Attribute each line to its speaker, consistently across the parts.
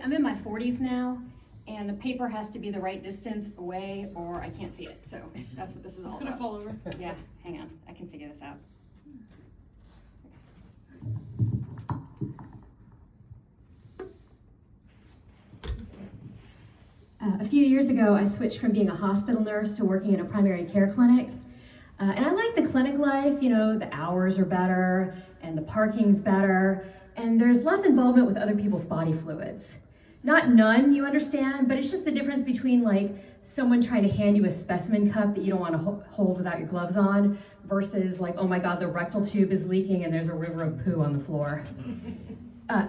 Speaker 1: I'm in my 40s now, and the paper has to be the right distance away or I can't see it. So that's what this is all about.
Speaker 2: It's gonna fall over.
Speaker 1: Yeah, hang on, I can figure this out. A few years ago, I switched from being a hospital nurse to working in a primary care clinic. And I like the clinic life, you know, the hours are better and the parking's better, and there's less involvement with other people's body fluids. Not none, you understand, but it's just the difference between like someone trying to hand you a specimen cup that you don't want to hold without your gloves on versus like, oh my God, the rectal tube is leaking and there's a river of poo on the floor.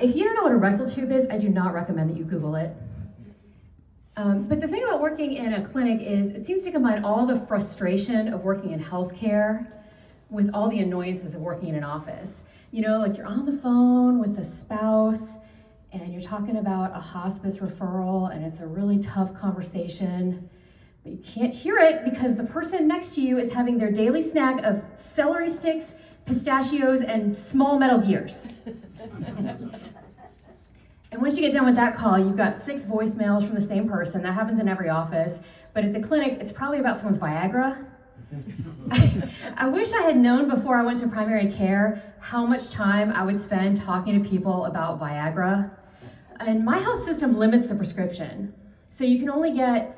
Speaker 1: If you don't know what a rectal tube is, I do not recommend that you Google it. But the thing about working in a clinic is it seems to combine all the frustration of working in healthcare with all the annoyances of working in an office. You know, like you're on the phone with a spouse and you're talking about a hospice referral and it's a really tough conversation, but you can't hear it because the person next to you is having their daily snack of celery sticks, pistachios, and small Metal Gears. And once you get done with that call, you've got 6 voicemails from the same person. That happens in every office. But at the clinic, it's probably about someone's Viagra. I wish I had known before I went to primary care how much time I would spend talking to people about Viagra. And my health system limits the prescription. So you can only get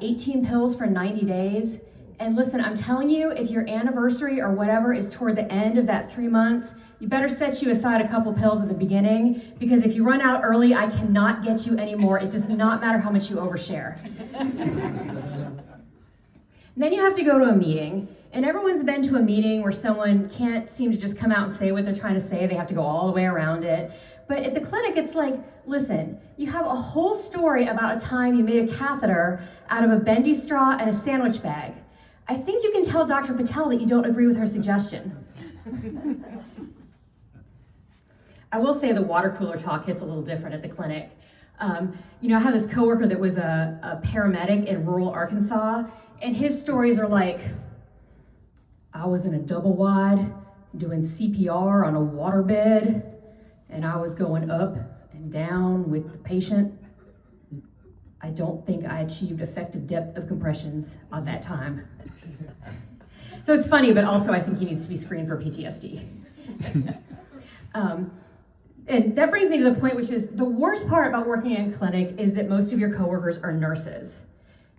Speaker 1: 18 pills for 90 days. And listen, I'm telling you, if your anniversary or whatever is toward the end of that 3 months, you better set you aside a couple pills at the beginning, because if you run out early, I cannot get you anymore. It does not matter how much you overshare. Then you have to go to a meeting, and everyone's been to a meeting where someone can't seem to just come out and say what they're trying to say. They have to go all the way around it. But at the clinic, it's like, listen, you have a whole story about a time you made a catheter out of a bendy straw and a sandwich bag. I think you can tell Dr. Patel that you don't agree with her suggestion. I will say the water cooler talk hits a little different at the clinic. You know, I have this coworker that was a paramedic in rural Arkansas, and his stories are like, I was in a double wide doing CPR on a waterbed, and I was going up and down with the patient. I don't think I achieved effective depth of compressions on that time. So it's funny, but also I think he needs to be screened for PTSD. And that brings me to the point, which is the worst part about working in a clinic is that most of your coworkers are nurses.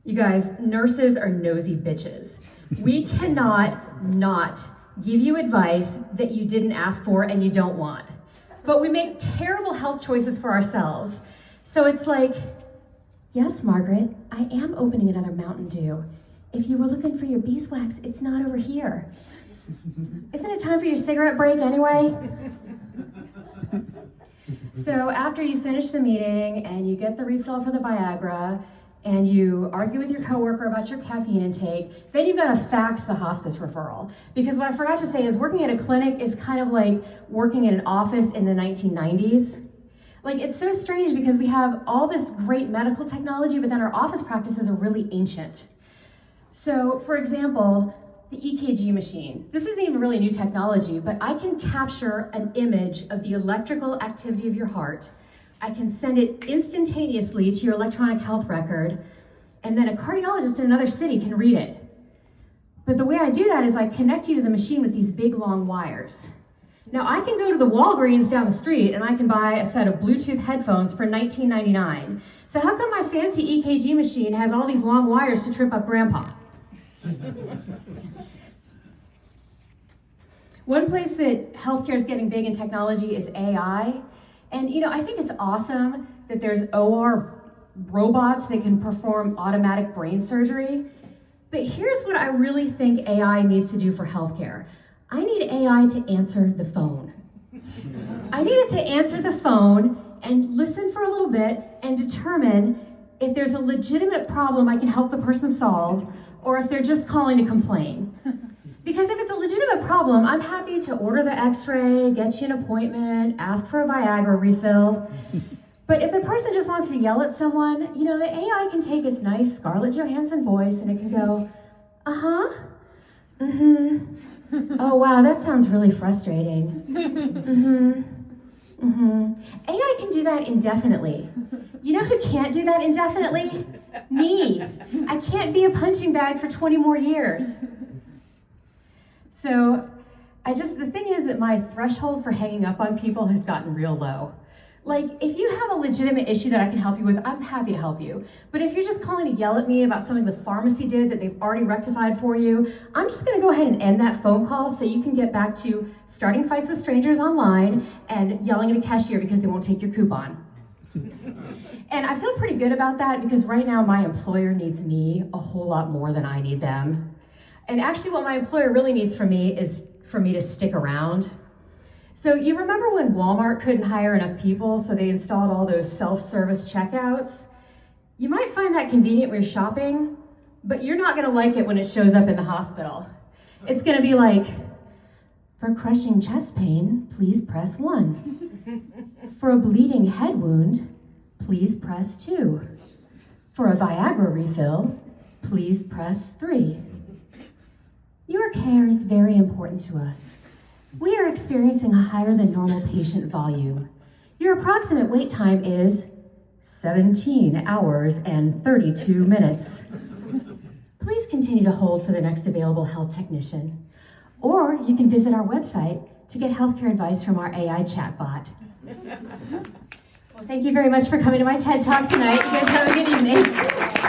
Speaker 1: You guys, nurses are nosy bitches. We cannot not give you advice that you didn't ask for and you don't want. But we make terrible health choices for ourselves. So it's like, yes, Margaret, I am opening another Mountain Dew. If you were looking for your beeswax, it's not over here. Isn't it time for your cigarette break anyway? So after you finish the meeting and you get the refill for the Viagra and you argue with your coworker about your caffeine intake, then you've got to fax the hospice referral. Because what I forgot to say is working at a clinic is kind of like working in an office in the 1990s. Like, it's so strange because we have all this great medical technology, but then our office practices are really ancient. So, for example, the EKG machine. This isn't even really new technology, but I can capture an image of the electrical activity of your heart. I can send it instantaneously to your electronic health record, and then a cardiologist in another city can read it. But the way I do that is I connect you to the machine with these big, long wires. Now, I can go to the Walgreens down the street and I can buy a set of Bluetooth headphones for $19.99. So how come my fancy EKG machine has all these long wires to trip up Grandpa? One place that healthcare is getting big in technology is AI. And you know, I think it's awesome that there's OR robots that can perform automatic brain surgery. But here's what I really think AI needs to do for healthcare. I need AI to answer the phone. I need it to answer the phone and listen for a little bit and determine if there's a legitimate problem I can help the person solve, or if they're just calling to complain. Because if it's a legitimate problem, I'm happy to order the x-ray, get you an appointment, ask for a Viagra refill. But if the person just wants to yell at someone, you know, the AI can take its nice Scarlett Johansson voice and it can go, uh-huh, mm-hmm, oh wow, that sounds really frustrating, mm-hmm, AI can do that indefinitely. You know who can't do that indefinitely? Me. I can't be a punching bag for 20 more years. So the thing is that my threshold for hanging up on people has gotten real low. Like, if you have a legitimate issue that I can help you with, I'm happy to help you. But if you're just calling to yell at me about something the pharmacy did that they've already rectified for you, I'm just gonna go ahead and end that phone call so you can get back to starting fights with strangers online and yelling at a cashier because they won't take your coupon. And I feel pretty good about that because right now my employer needs me a whole lot more than I need them. And actually what my employer really needs from me is for me to stick around. So you remember when Walmart couldn't hire enough people, so they installed all those self-service checkouts? You might find that convenient when you're shopping, but you're not gonna like it when it shows up in the hospital. It's gonna be like, for crushing chest pain, please press 1. For a bleeding head wound, please press 2. For a Viagra refill, please press 3. Your care is very important to us. We are experiencing a higher than normal patient volume. Your approximate wait time is 17 hours and 32 minutes. Please continue to hold for the next available health technician. Or you can visit our website to get healthcare advice from our AI chatbot. Well, thank you very much for coming to my TED Talk tonight. You guys have a good evening.